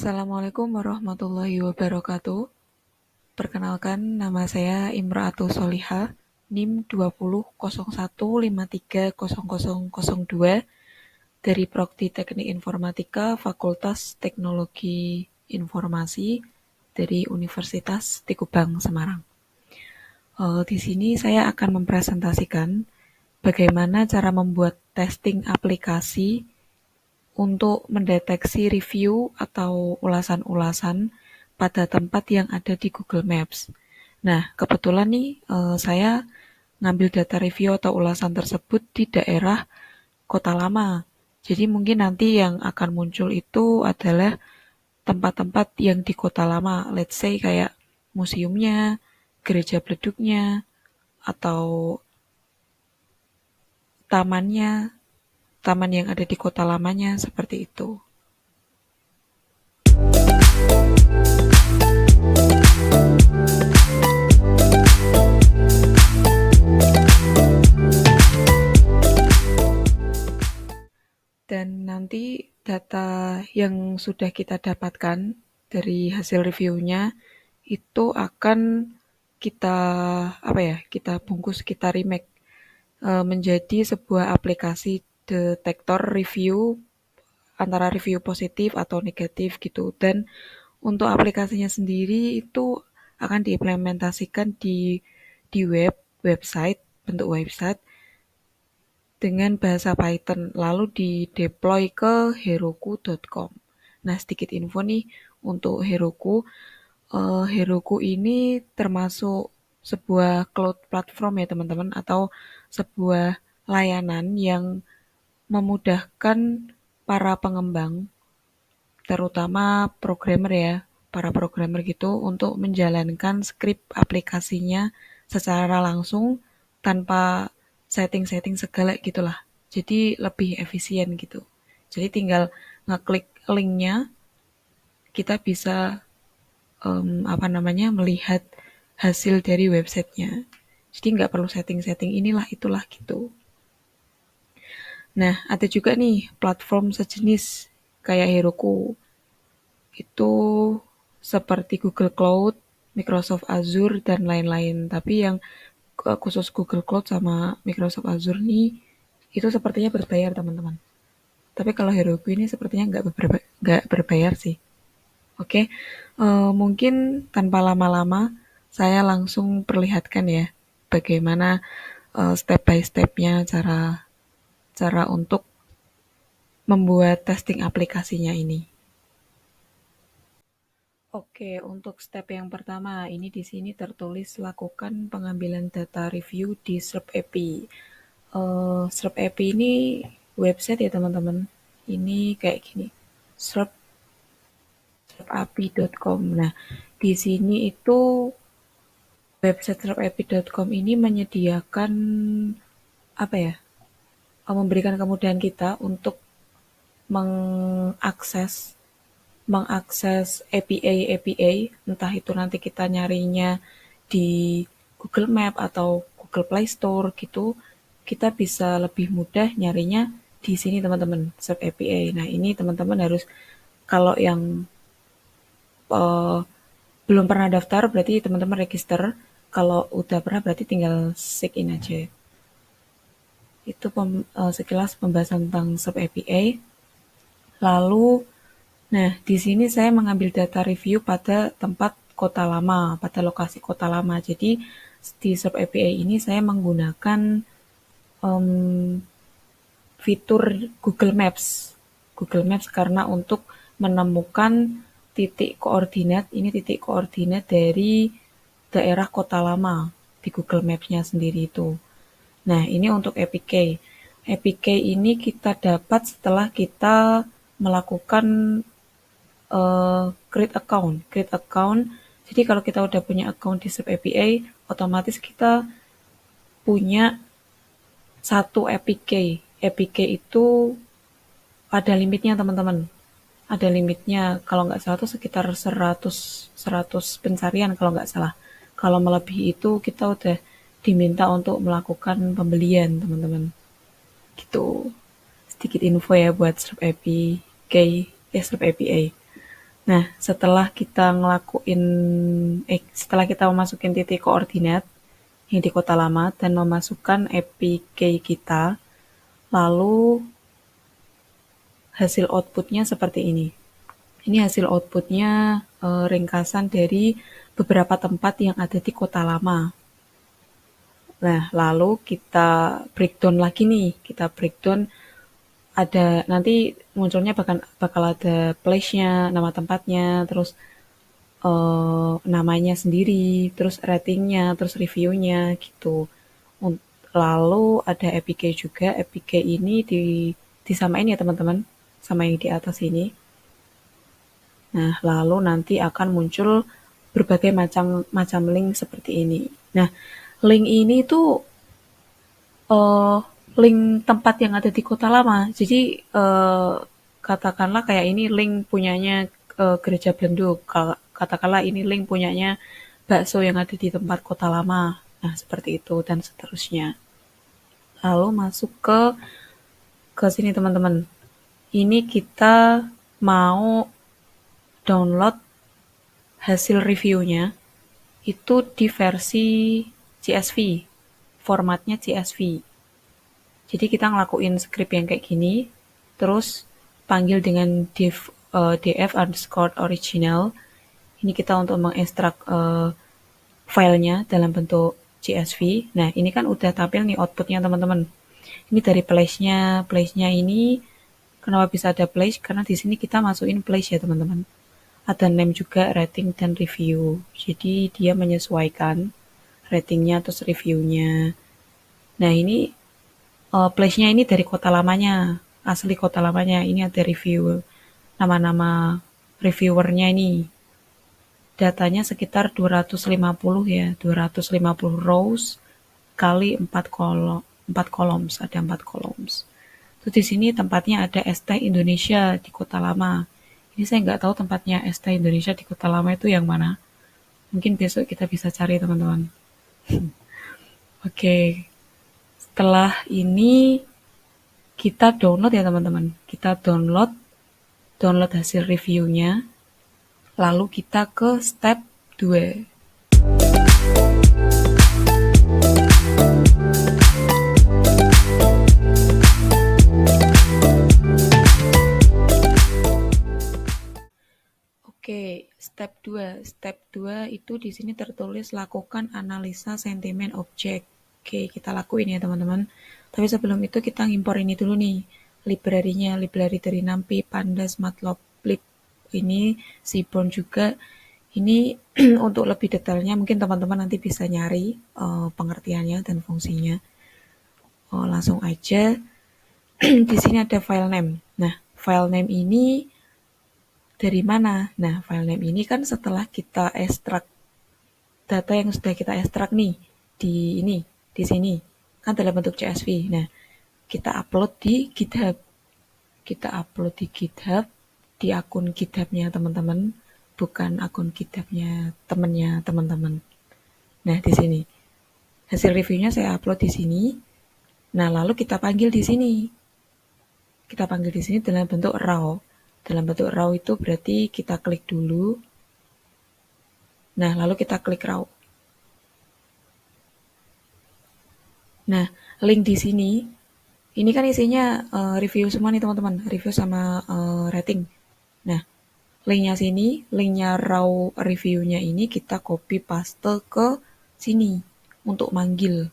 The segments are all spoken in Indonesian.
Assalamualaikum warahmatullahi wabarakatuh. Perkenalkan, nama saya Imra'atul Soliha, NIM 2001530002 dari Prodi Teknik Informatika Fakultas Teknologi Informasi dari Universitas Tikubang, Semarang. Di sini saya akan mempresentasikan bagaimana cara membuat testing aplikasi untuk mendeteksi review atau ulasan-ulasan pada tempat yang ada di Google Maps. Nah, kebetulan nih saya ngambil data review atau ulasan tersebut di daerah Kota Lama. Jadi mungkin nanti yang akan muncul itu adalah tempat-tempat yang di Kota Lama. Let's say kayak museumnya, gereja beleduknya, atau tamannya, taman yang ada di Kota Lamanya, seperti itu. Dan nanti data yang sudah kita dapatkan dari hasil reviewnya itu akan kita kita bungkus, kita remake menjadi sebuah aplikasi detektor review antara review positif atau negatif gitu. Dan untuk aplikasinya sendiri itu akan diimplementasikan di website, bentuk website dengan bahasa Python, lalu di-deploy ke heroku.com. Nah, sedikit info nih untuk Heroku. Heroku ini termasuk sebuah cloud platform ya teman-teman, atau sebuah layanan yang memudahkan para pengembang, terutama programmer ya, para programmer gitu, untuk menjalankan skrip aplikasinya secara langsung tanpa setting-setting segala gitulah. Jadi lebih efisien gitu. Jadi tinggal ngeklik linknya, kita bisa melihat hasil dari websitenya. Jadi nggak perlu setting-setting inilah itulah gitu. Nah, ada juga nih platform sejenis kayak Heroku. Itu seperti Google Cloud, Microsoft Azure, dan lain-lain. Tapi yang khusus Google Cloud sama Microsoft Azure nih, itu sepertinya berbayar teman-teman. Tapi kalau Heroku ini sepertinya nggak berbayar sih. Oke, mungkin tanpa lama-lama, saya langsung perlihatkan ya bagaimana step by step-nya cara untuk membuat testing aplikasinya ini. Oke, untuk step yang pertama, ini di sini tertulis lakukan pengambilan data review di SERP API. SERP API ini website ya teman-teman. Ini kayak gini, serpapi.com. Nah, di sini itu website serpapi.com ini menyediakan memberikan kemudahan kita untuk mengakses API, entah itu nanti kita nyarinya di Google Map atau Google Play Store gitu, kita bisa lebih mudah nyarinya di sini teman-teman, Search API. Nah, ini teman-teman harus, kalau yang belum pernah daftar berarti teman-teman register, kalau udah pernah berarti tinggal sign in aja. Itu sekilas pembahasan tentang Sub API. Lalu, nah di sini saya mengambil data review pada tempat Kota Lama, pada lokasi Kota Lama. Jadi di Sub API ini saya menggunakan fitur Google Maps. Google Maps karena untuk menemukan titik koordinat, ini titik koordinat dari daerah Kota Lama di Google Maps-nya sendiri itu. Nah, ini untuk APK. APK ini kita dapat setelah kita melakukan create account. Create account, jadi kalau kita udah punya account di Sub API, otomatis kita punya satu APK. APK itu ada limitnya teman-teman. Ada limitnya, kalau nggak salah itu sekitar 100 pencarian kalau nggak salah. Kalau melebihi itu kita udah diminta untuk melakukan pembelian teman-teman. Gitu. Sedikit info ya buat Serp API. Nah, setelah kita memasukin titik koordinat yang di kota lama dan memasukkan APK kita, lalu hasil outputnya seperti ini. Ini hasil outputnya ringkasan dari beberapa tempat yang ada di kota lama. Nah, lalu kita breakdown lagi nih. Kita breakdown ada nanti munculnya bakal ada place-nya, nama tempatnya, terus namanya sendiri, terus ratingnya, terus reviewnya gitu. Lalu ada APK juga. APK ini disamain ya teman-teman, sama yang di atas ini. Nah, lalu nanti akan muncul berbagai macam link seperti ini. Nah, link ini tuh uh, link tempat yang ada di kota lama. Jadi katakanlah kayak ini link punyanya Gereja Belenduk. Katakanlah ini link punyanya bakso yang ada di tempat kota lama. Nah, seperti itu dan seterusnya. Lalu masuk ke sini teman-teman. Ini kita mau download hasil reviewnya itu di versi CSV, formatnya CSV. Jadi kita ngelakuin script yang kayak gini, terus panggil dengan df underscore original. Ini kita untuk mengekstrak filenya dalam bentuk CSV. Nah, ini kan udah tampil nih outputnya teman-teman. Ini dari place-nya ini kenapa bisa ada place? Karena di sini kita masukin place ya teman-teman. Ada name juga, rating dan review. Jadi dia menyesuaikan ratingnya terus reviewnya. Nah, ini place-nya ini dari kota lamanya, asli kota lamanya. Ini ada review, nama-nama reviewernya ini. Datanya sekitar 250 ya, 250 rows kali 4 columns, ada 4 columns. Terus di sini tempatnya ada ST Indonesia di Kota Lama. Ini saya nggak tahu tempatnya ST Indonesia di Kota Lama itu yang mana. Mungkin besok kita bisa cari teman-teman. Oke, setelah ini kita download ya teman-teman. Kita download hasil reviewnya. Lalu kita ke step 2. Oke, step 2. Step 2 itu di sini tertulis lakukan analisa sentimen objek. Oke, kita lakuin ya teman-teman. Tapi sebelum itu kita ngimpor ini dulu nih. Library dari NumPy, Pandas, Matplotlib. Ini Seaborn juga. Ini untuk lebih detailnya mungkin teman-teman nanti bisa nyari pengertiannya dan fungsinya. Langsung aja. Di sini ada file name. Nah, file name ini dari mana? Nah, file name ini kan setelah kita ekstrak data yang sudah kita ekstrak nih di sini kan dalam bentuk CSV. Nah, kita upload di GitHub. Di akun GitHub-nya teman-teman, bukan akun GitHub-nya temennya teman-teman. Nah, di sini hasil reviewnya saya upload di sini. Nah, lalu kita panggil di sini. Kita panggil di sini dalam bentuk raw. Dalam bentuk raw itu berarti kita klik dulu. Nah, lalu kita klik raw. Nah, link di sini, ini kan isinya review semua nih teman-teman, review sama rating. Nah, linknya raw reviewnya ini kita copy paste ke sini untuk manggil.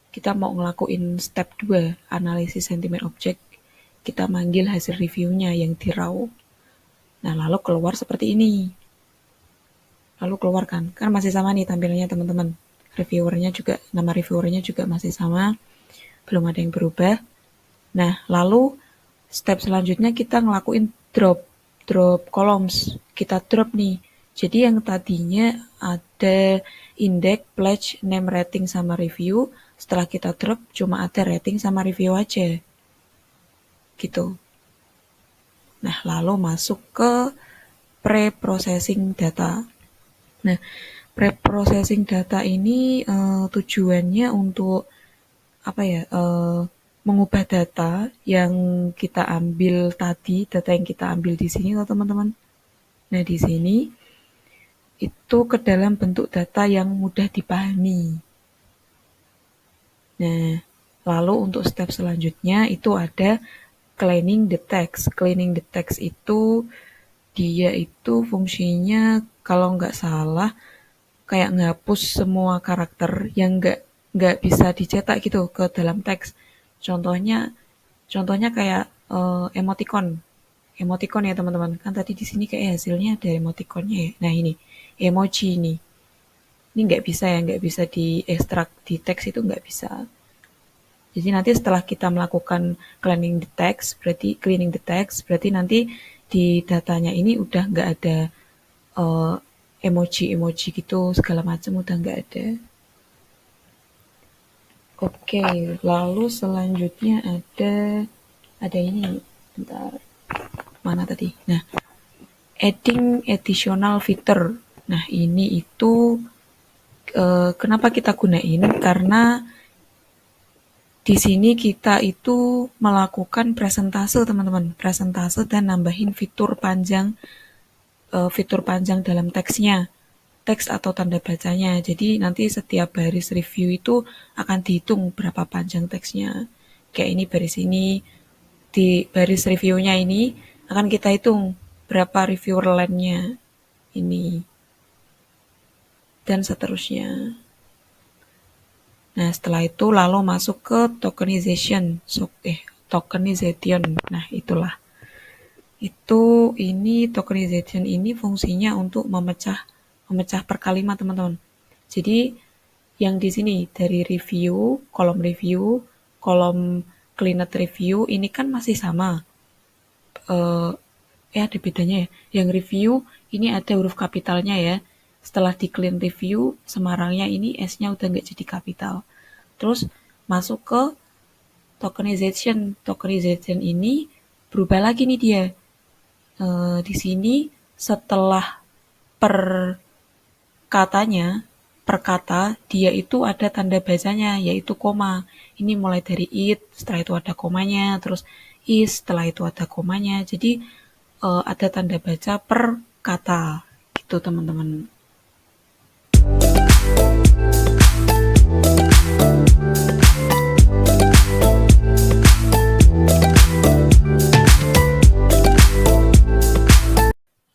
Kita mau ngelakuin step 2, analisis sentimen objek. Kita manggil hasil reviewnya yang di raw. Nah, lalu keluar seperti ini. Lalu keluar kan masih sama nih tampilannya teman-teman. Nama reviewernya juga masih sama. Belum ada yang berubah. Nah, lalu step selanjutnya kita ngelakuin drop columns. Kita drop nih. Jadi yang tadinya ada index, pledge, name, rating, sama review. Setelah kita drop cuma ada rating sama review aja. Gitu. Nah, lalu masuk ke pre-processing data. Nah, pre-processing data ini tujuannya untuk mengubah data yang kita ambil tadi, data yang kita ambil di sini loh teman-teman. Nah, di sini itu ke dalam bentuk data yang mudah dipahami. Nah, lalu untuk step selanjutnya itu ada cleaning the text. Cleaning the text itu dia itu fungsinya kalau nggak salah kayak ngapus semua karakter yang nggak bisa dicetak gitu ke dalam teks. Contohnya contohnya kayak emoticon. Emoticon ya teman-teman. Kan tadi di sini kayak hasilnya ada emoticonnya ya. Nah ini emoji ini. Ini nggak bisa ya, nggak bisa diekstrak di teks itu nggak bisa. Jadi nanti setelah kita melakukan cleaning the text, berarti nanti di datanya ini udah nggak ada uh, emoji-emoji gitu segala macam udah nggak ada. Oke, lalu selanjutnya ada ini, bentar, mana tadi? Nah, adding additional feature. Nah, ini itu kenapa kita gunain? Karena di sini kita itu melakukan presentase, teman-teman. Presentase dan nambahin fitur panjang dalam teksnya. Teks atau tanda bacanya. Jadi nanti setiap baris review itu akan dihitung berapa panjang teksnya. Kayak ini baris ini, di baris reviewnya ini akan kita hitung berapa reviewer length-nya ini. Dan seterusnya. Nah, setelah itu lalu masuk ke tokenization. Nah, itulah. Tokenization ini fungsinya untuk memecah per kalimat, teman-teman. Jadi, yang di sini dari kolom cleaned review ini kan masih sama. Ada bedanya ya. Yang review ini ada huruf kapitalnya ya. Setelah di clean review, Semarangnya ini S-nya udah nggak jadi kapital. Terus masuk ke tokenization. Tokenization ini berubah lagi nih dia. Di sini setelah per katanya, per kata, dia itu ada tanda bacanya, yaitu koma. Ini mulai dari it, setelah itu ada komanya, terus is, setelah itu ada komanya. Jadi ada tanda baca per kata, gitu teman-teman.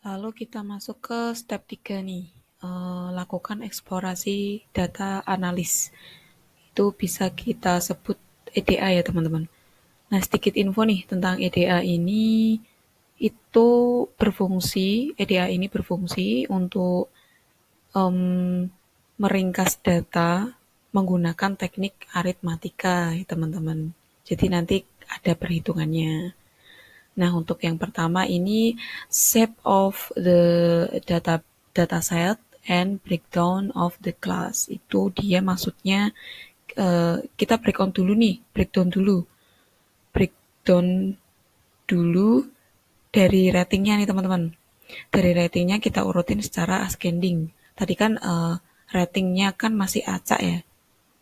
Lalu kita masuk ke step 3 nih, lakukan eksplorasi data analis. Itu bisa kita sebut EDA ya teman-teman. Nah, sedikit info nih tentang EDA ini. EDA ini berfungsi untuk meringkas data menggunakan teknik aritmatika ya teman-teman. Jadi nanti ada perhitungannya. Nah, untuk yang pertama ini shape of the dataset and breakdown of the class. Itu dia maksudnya kita breakdown dulu dari ratingnya nih teman-teman. Dari ratingnya kita urutin secara ascending. Tadi kan ratingnya kan masih acak ya.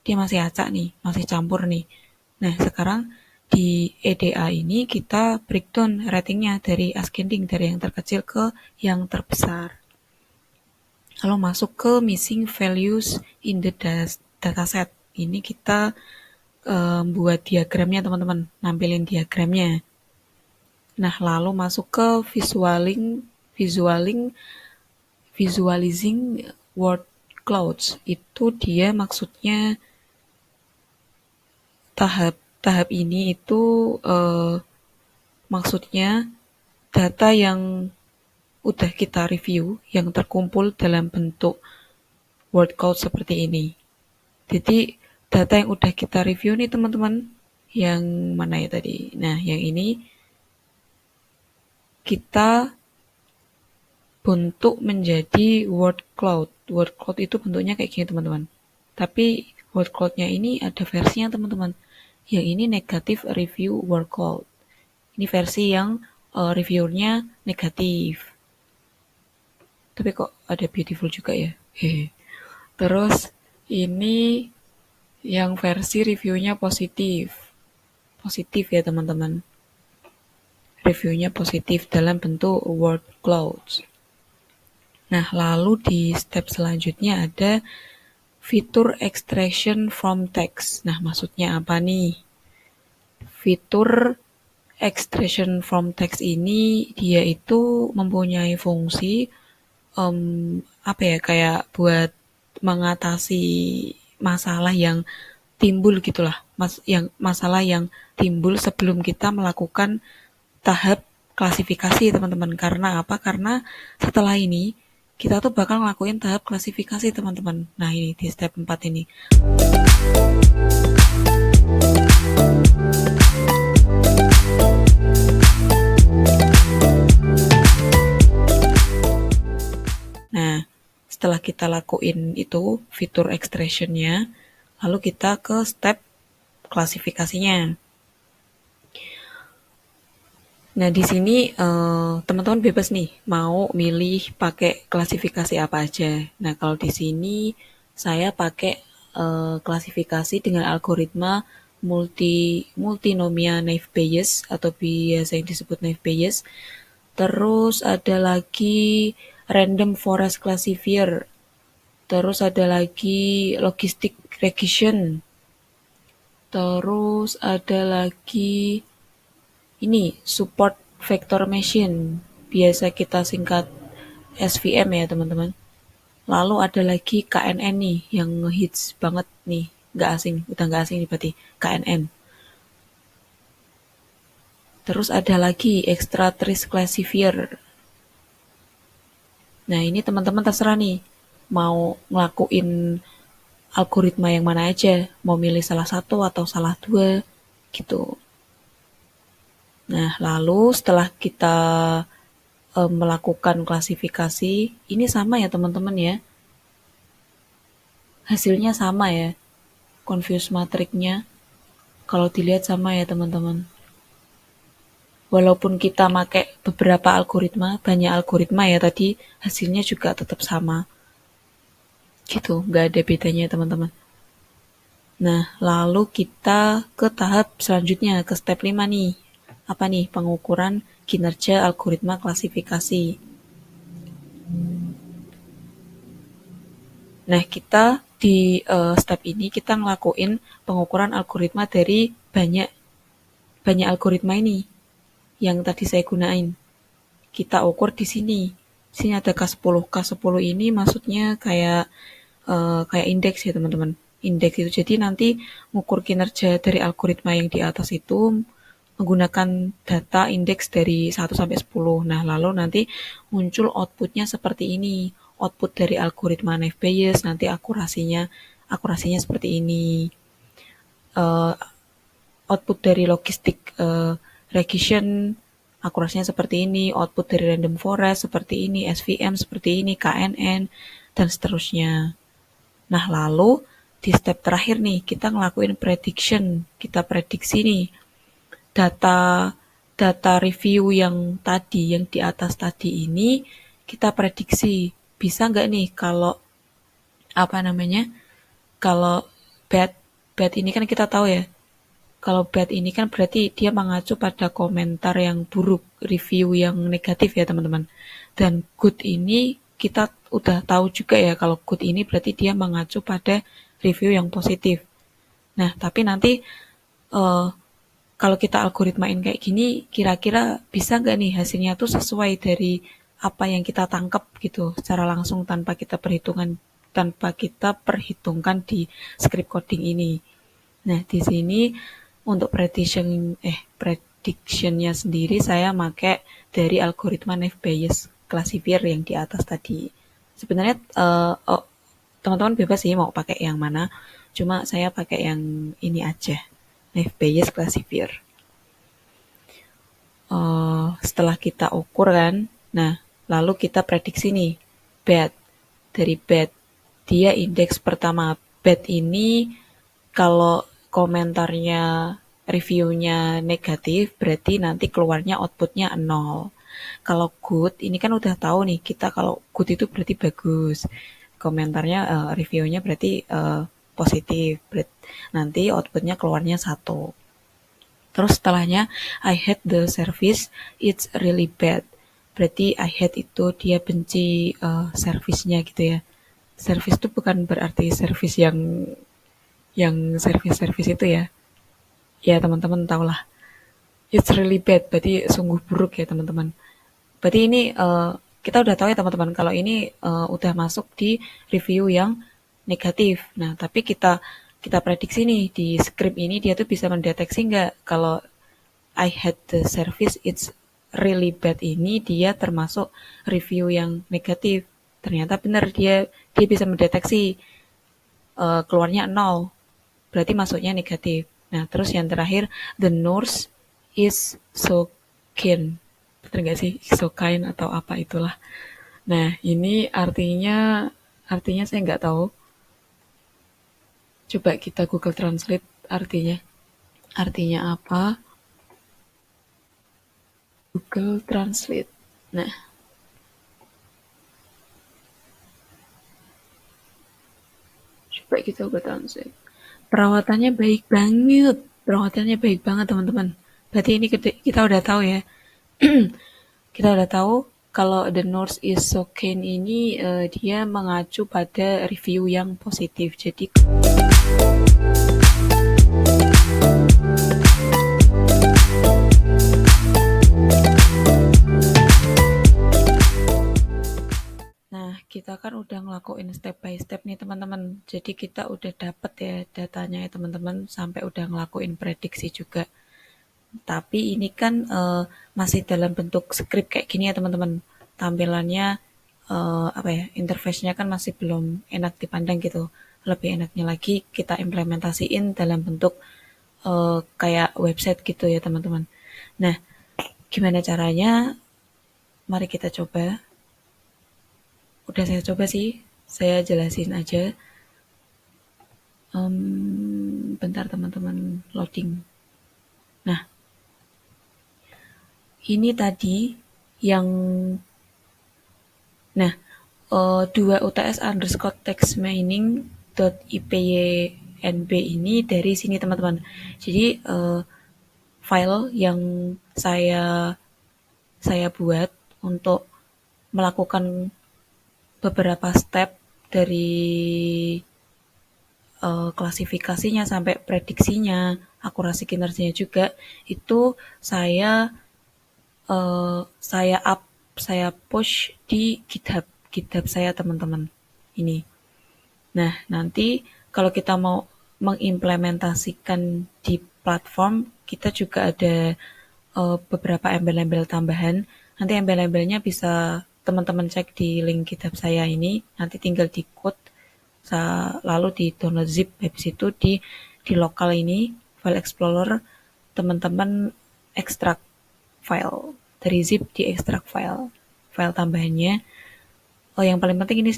Dia masih acak nih, masih campur nih. Nah, sekarang di EDA ini kita breakdown ratingnya dari ascending, dari yang terkecil ke yang terbesar. Lalu masuk ke missing values in the dataset. Ini kita buat diagramnya teman-teman, nampilin diagramnya. Nah, lalu masuk ke visualizing word clouds. Itu dia maksudnya tahap ini itu maksudnya data yang udah kita review yang terkumpul dalam bentuk word cloud seperti ini. Jadi data yang udah kita review nih teman-teman, yang mana ya tadi? Nah, yang ini kita bentuk menjadi word cloud. Word cloud itu bentuknya kayak gini teman-teman. Tapi word cloud-nya ini ada versinya teman-teman. Yang ini negative review word cloud. Ini versi yang reviewernya negatif. Tapi kok ada beautiful juga ya. Terus ini yang versi reviewnya positif. Positif ya teman-teman. Reviewnya positif dalam bentuk word clouds. Nah, lalu di step selanjutnya ada fitur extraction from text. Nah, maksudnya apa nih? Fitur extraction from text ini dia itu mempunyai fungsi apa ya, kayak buat mengatasi masalah yang timbul gitulah, masalah yang timbul sebelum kita melakukan tahap klasifikasi, teman-teman. Karena apa? Karena setelah ini kita tuh bakal ngelakuin tahap klasifikasi, teman-teman. Nah, ini di step 4 ini. Nah, setelah kita lakuin itu fitur extraction-nya, lalu kita ke step klasifikasinya. Nah, di sini teman-teman bebas nih mau milih pakai klasifikasi apa aja. Nah, kalau di sini saya pakai klasifikasi dengan algoritma multinomia naive Bayes atau biasa yang disebut naive Bayes. Terus ada lagi random forest classifier. Terus ada lagi logistic regression. Terus ada lagi ini support vector machine, biasa kita singkat SVM ya teman-teman. Lalu ada lagi KNN nih yang ngehits banget nih, nggak asing, udah nggak asing nih berarti KNN. Terus ada lagi extra trace classifier. Nah, ini teman-teman terserah nih mau ngelakuin algoritma yang mana aja, mau milih salah satu atau salah dua gitu. Nah, lalu setelah kita melakukan klasifikasi, ini sama ya teman-teman ya. Hasilnya sama ya. Confuse matrixnya kalau dilihat sama ya teman-teman. Walaupun kita pakai beberapa algoritma, banyak algoritma ya tadi, hasilnya juga tetap sama. Gitu, nggak ada bedanya teman-teman. Nah, lalu kita ke tahap selanjutnya, ke step 5 nih. Apa nih? Pengukuran kinerja algoritma klasifikasi. Nah, kita di step ini kita ngelakuin pengukuran algoritma dari banyak algoritma ini yang tadi saya gunain. Kita ukur di sini. Di sini ada K10. K10 ini maksudnya kayak indeks ya, teman-teman. Indeks itu jadi nanti ngukur kinerja dari algoritma yang di atas itu menggunakan data indeks dari 1 sampai 10. Nah, lalu nanti muncul outputnya seperti ini. Output dari algoritma naive Bayes nanti akurasinya seperti ini. Output dari logistic regression akurasinya seperti ini, output dari random forest seperti ini, SVM seperti ini, KNN dan seterusnya. Nah, lalu di step terakhir nih kita ngelakuin prediction, kita prediksi nih data review yang di atas tadi ini kita prediksi bisa nggak nih kalau kalau bad ini kan kita tahu ya, kalau bad ini kan berarti dia mengacu pada komentar yang buruk, review yang negatif ya teman-teman. Dan good ini kita udah tahu juga ya, kalau good ini berarti dia mengacu pada review yang positif. Nah, tapi nanti kalau kita algoritmain kayak gini, kira-kira bisa nggak nih hasilnya tuh sesuai dari apa yang kita tangkap gitu, secara langsung tanpa kita perhitungkan di script coding ini. Nah, di sini untuk predictionnya sendiri saya pakai dari algoritma naive Bayes classifier yang di atas tadi. Sebenarnya teman-teman bebas sih mau pakai yang mana, cuma saya pakai yang ini aja, naive Bayes classifier. Setelah kita ukur kan, nah lalu kita prediksi nih bad. Dari bad, dia indeks pertama. Bad ini kalau komentarnya reviewnya negatif, berarti nanti keluarnya outputnya 0. Kalau good, ini kan udah tahu nih, kita kalau good itu berarti bagus. Komentarnya, reviewnya berarti positif. Nanti outputnya keluarnya 1. Terus setelahnya, I hate the service, it's really bad. berarti I hate itu dia benci servisnya gitu ya. Servis itu bukan berarti servis yang servis-servis itu ya. Ya teman-teman tahulah. It's really bad, berarti sungguh buruk ya teman-teman. Berarti ini kita udah tahu ya teman-teman kalau ini udah masuk di review yang negatif. Nah, tapi kita prediksi nih di script ini dia tuh bisa mendeteksi nggak kalau I had the service it's really bad ini dia termasuk review yang negatif. Ternyata benar dia bisa mendeteksi keluarnya 0, berarti masuknya negatif. Nah, terus yang terakhir the nurse is so keen. Betul nggak sih? So kind atau apa itulah. Nah, ini artinya saya nggak tahu. Coba kita Google Translate artinya. Artinya apa? Google Translate. Nah, coba kita Google Translate. Perawatannya baik banget. Perawatannya baik banget, teman-teman. Berarti ini kita udah tahu ya. Kita udah tahu kalau The Nurse is So Kind ini dia mengacu pada review yang positif. Jadi nah, kita kan udah ngelakuin step by step nih teman-teman. Jadi kita udah dapet ya datanya ya teman-teman sampai udah ngelakuin prediksi juga. Tapi ini kan masih dalam bentuk script kayak gini ya teman-teman. Tampilannya apa ya, interface-nya kan masih belum enak dipandang gitu. Lebih enaknya lagi kita implementasiin dalam bentuk kayak website gitu ya teman-teman. Nah, gimana caranya? Mari kita coba. Udah saya coba sih, saya jelasin aja. Bentar teman-teman loading. Nah, ini tadi yang nah 2 UTS underscore text mining dot ipynb ini dari sini teman-teman. Jadi file yang saya buat untuk melakukan beberapa step dari klasifikasinya sampai prediksinya, akurasi kinerjanya juga itu saya push di GitHub saya teman-teman ini. Nah, nanti kalau kita mau mengimplementasikan di platform, kita juga ada beberapa embel-embel tambahan. Nanti embel-embelnya bisa teman-teman cek di link GitHub saya ini. Nanti tinggal di code, lalu di download zip. Habis itu di lokal ini, file explorer, teman-teman ekstrak file. Dari zip di ekstrak file tambahannya. Oh, yang paling penting ini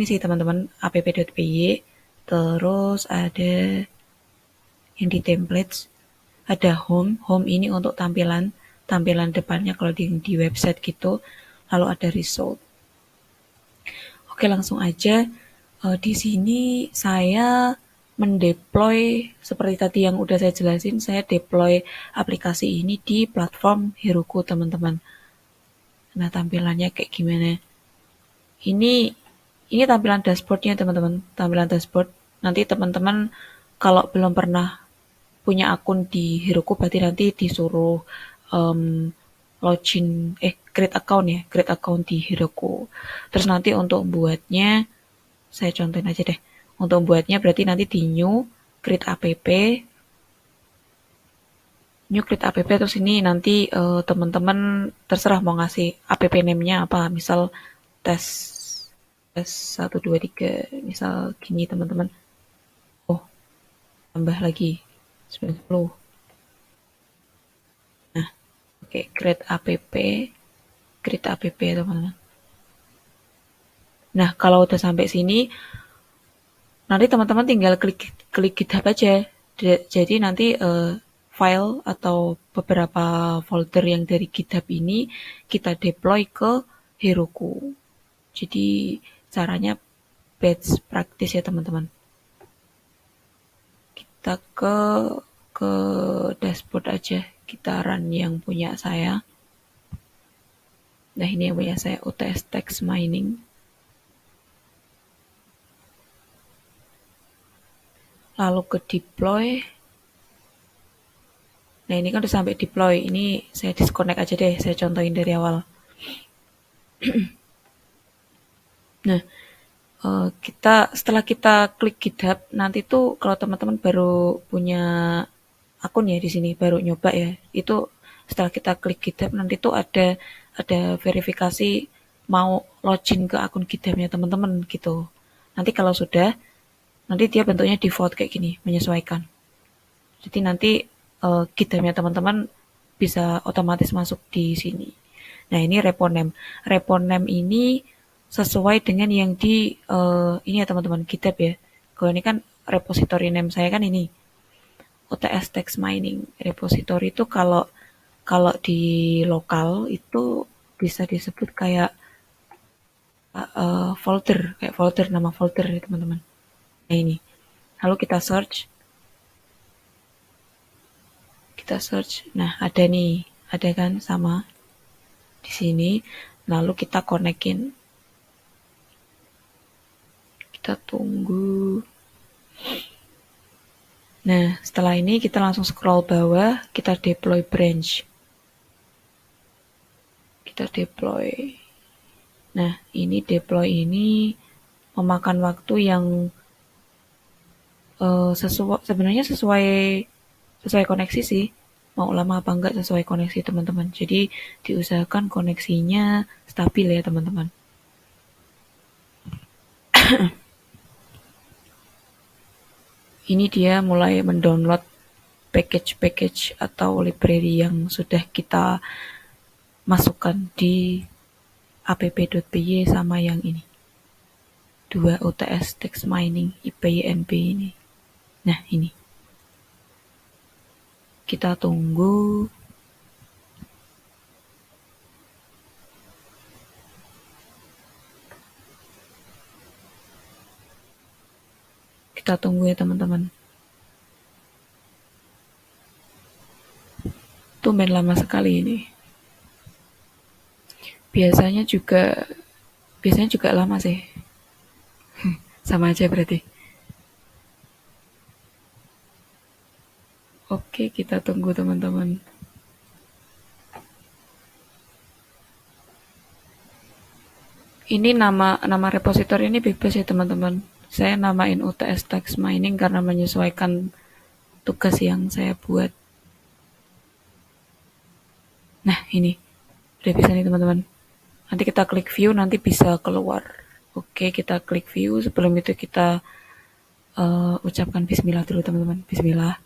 sih teman-teman app.py, terus ada yang di templates, ada home ini untuk tampilan depannya kalau di website gitu, lalu ada result. Oke, langsung aja. Di sini saya mendeploy seperti tadi yang udah saya jelasin, saya deploy aplikasi ini di platform Heroku teman-teman. Nah, tampilannya kayak gimana? Ini tampilan dashboardnya teman-teman. Tampilan dashboard. Nanti teman-teman kalau belum pernah punya akun di Heroku berarti nanti disuruh login create account ya, create account di Heroku. Terus nanti untuk buatnya saya contohin aja deh. Untuk buatnya berarti nanti di new create app, terus ini nanti teman-teman terserah mau ngasih app name-nya apa, misal tes 1 2 3 misal gini teman-teman. Oh, tambah lagi 90. Nah, oke, create app teman-teman. Nah, kalau udah sampai sini nanti teman-teman tinggal klik GitHub aja. Jadi nanti file atau beberapa folder yang dari GitHub ini kita deploy ke Heroku. Jadi caranya best practice ya teman-teman. Kita ke dashboard aja, kita run yang punya saya. Nah, ini yang punya saya, UTS Text Mining. Lalu ke deploy. Nah, ini kan udah sampai deploy. Ini saya disconnect aja deh, saya contohin dari awal. Nah, setelah kita klik GitHub, nanti tuh kalau teman-teman baru punya akun ya di sini, baru nyoba ya, itu setelah kita klik GitHub nanti tuh ada verifikasi mau login ke akun GitHub-nya teman-teman gitu. Nanti kalau sudah, nanti dia bentuknya default kayak gini, menyesuaikan. Jadi nanti GitHub-nya teman-teman bisa otomatis masuk di sini. Nah, ini repo name. Repo name ini sesuai dengan yang di ini ya teman-teman, GitHub ya. Kalau ini kan repository name saya kan ini UTS Text Mining. Repository itu kalau kalau di lokal itu bisa disebut kayak folder, kayak folder, nama folder ya teman-teman. Nah, ini. Lalu kita search. Nah, ada nih, ada kan sama di sini. Lalu kita konekin. Kita tunggu. Nah, setelah ini kita langsung scroll bawah, kita deploy branch. Kita deploy. Nah, ini deploy ini memakan waktu yang sebenarnya sesuai koneksi sih. Mau lama apa enggak sesuai koneksi teman-teman. Jadi diusahakan koneksinya stabil ya teman-teman. Ini dia mulai mendownload package-package atau library yang sudah kita masukkan di app.py sama yang ini. 2 UTS Text Mining IPYNB ini. Nah, ini. Kita tunggu. Kita tunggu ya teman-teman. Tumben lama sekali ini. Biasanya juga lama sih. Sama aja berarti. Oke, kita tunggu teman-teman. Ini nama repositori ini bebas ya teman-teman. Saya namain UTS Text Mining karena menyesuaikan tugas yang saya buat. Nah, ini. Udah bisa nih teman-teman. Nanti kita klik view, nanti bisa keluar. Oke, kita klik view. Sebelum itu kita ucapkan bismillah dulu teman-teman. Bismillah.